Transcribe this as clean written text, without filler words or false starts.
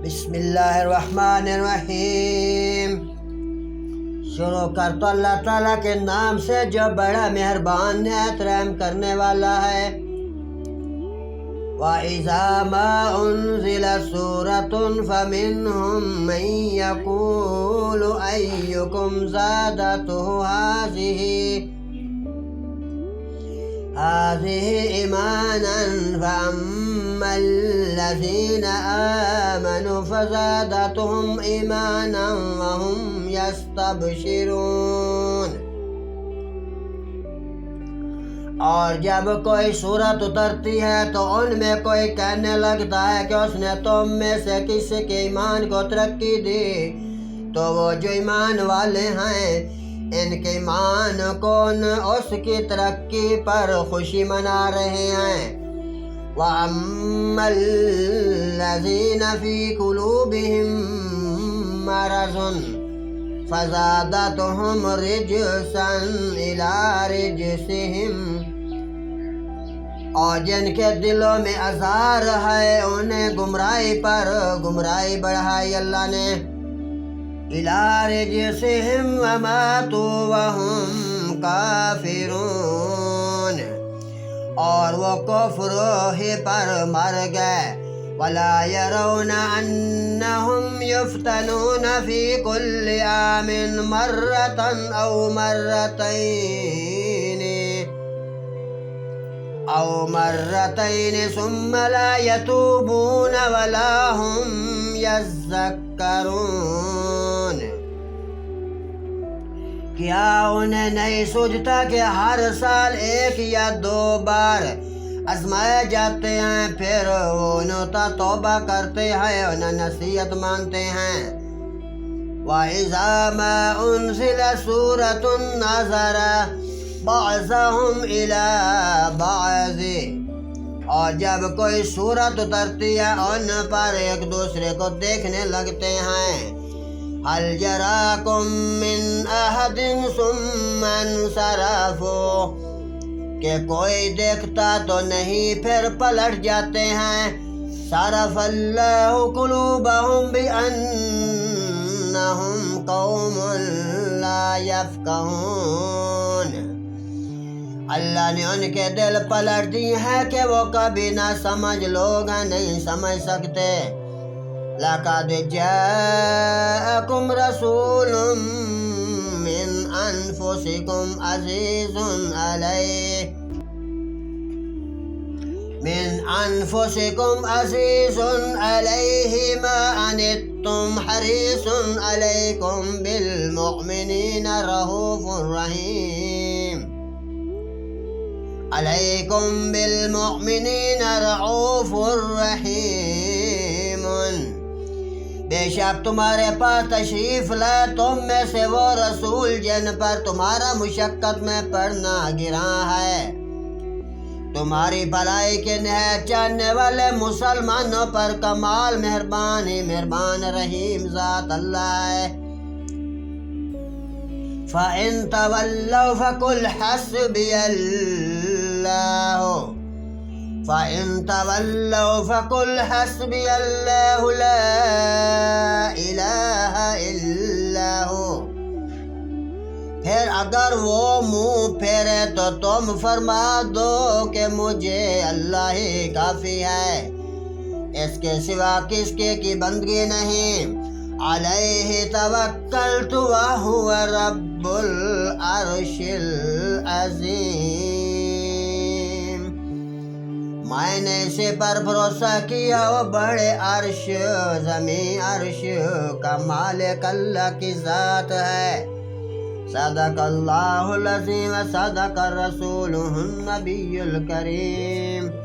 بسم اللہ الرحمن الرحیم۔ شروع کر تو اللہ تعالیٰ کے نام سے جو بڑا مہربان نہایت رحم کرنے والا ہے۔ وَإِذَا مَا أُنزِلَتْ سُورَةٌ فَمِنْهُمْ مَنْ يَقُولُ أَيُّكُمْ زَادَتْهُ هذه إيمانا فأما الذين آمنوا فزادتهم إيمانا وهم يستبشرون۔ اور جب کوئی سورت اترتی ہے تو ان میں کوئی کہنے لگتا ہے کہ اس نے تم میں سے کسی کے ایمان کو ترقی دی، تو وہ جو ایمان والے ہیں ان کے ایمان کو اس کی ترقی پر خوشی منا رہے ہیں۔ وَأَمَّا الَّذِينَ فِي قُلُوبِهِم مَّرَضٌ فَزَادَتْهُمْ رِجْسًا إِلَىٰ رِجْسِهِمْ۔ اور جن کے دلوں میں عذار ہے انہیں گمراہی پر گمراہی بڑھائی اللہ نے۔ إِلَىٰ رِجْسِهِمْ وَمَاتُوا وَهُمْ كَافِرُونَ۔ اور وہ کفر ہی پر مر گئے۔ وَلَا يَرَوْنَ أَنَّهُمْ يُفْتَنُونَ فِي كُلِّ عَامٍ مَرَّةً أَوْ مرتين ثم لا يتوبون ولا هم يذكرون۔ کیا انہیں نہیں سوچتا کہ ہر سال ایک یا دو بار آزمائے جاتے ہیں، پھر وہ انہیں توبہ کرتے ہیں، انہیں نصیحت مانتے ہیں۔ وَإِذَا مَا أُنزِلَتْ سُورَةٌ نَظَرَ بَعْضُهُمْ إِلَىٰ بَعْضٍ۔ اور جب کوئی سورت اترتی ہے ان پر ایک دوسرے کو دیکھنے لگتے ہیں۔ هَلْ يَرَاكُمْ مِنْ أَحَدٍ ثُمَّ انصَرَفُوا۔ کہ کوئی دیکھتا تو نہیں پھر پلٹ جاتے ہیں۔ صَرَفَ اللَّهُ قُلُوبَهُمْ بِأَنَّهُمْ قَوْمٌ لَا يَفْقَهُونَ۔ اللہ نے ان کے دل پلٹ دی ہے کہ وہ کبھی نہ سمجھ لوگ نہیں سمجھ سکتے۔ لَقَدْ جَاءَكُمْ رَسُولٌ مِّنْ أَنفُسِكُمْ عَزِيزٌ عَلَيْهِ مَا عَنِتُّمْ حَرِيصٌ عَلَيْكُمْ بِالْمُؤْمِنِينَ رَءُوفٌ رَحِيمٌ۔ علیکم بالمؤمنین رعوف الرحیم۔ بے شک تمہارے پاس تشریف لائے تم میں سے وہ رسول جن پر تمہارا مشقت میں پڑنا گراں ہے، تمہاری بھلائی کے نہایت چاہنے والے مسلمانوں پر کمال مہربان رحیم ذات اللہ ہے۔ فَإِن تَوَلَّوْا فَقُلْ حَسْبِيَ اللَّهُ لَا إِلَٰهَ إِلَّا هُوَ۔ پھر اگر وہ منہ پھیرے تو تم فرما دو کہ مجھے اللہ ہی کافی ہے، اس کے سوا کس کی بندگی نہیں۔ علیہ توکلت وہو رب العرش العظیم۔ میں نے اسے پر بھروسہ کیا، وہ بڑے عرش زمین عرش کا مالک اللہ کی ذات ہے۔ صدق اللہ العظیم و صدق الرسول النبی الکریم۔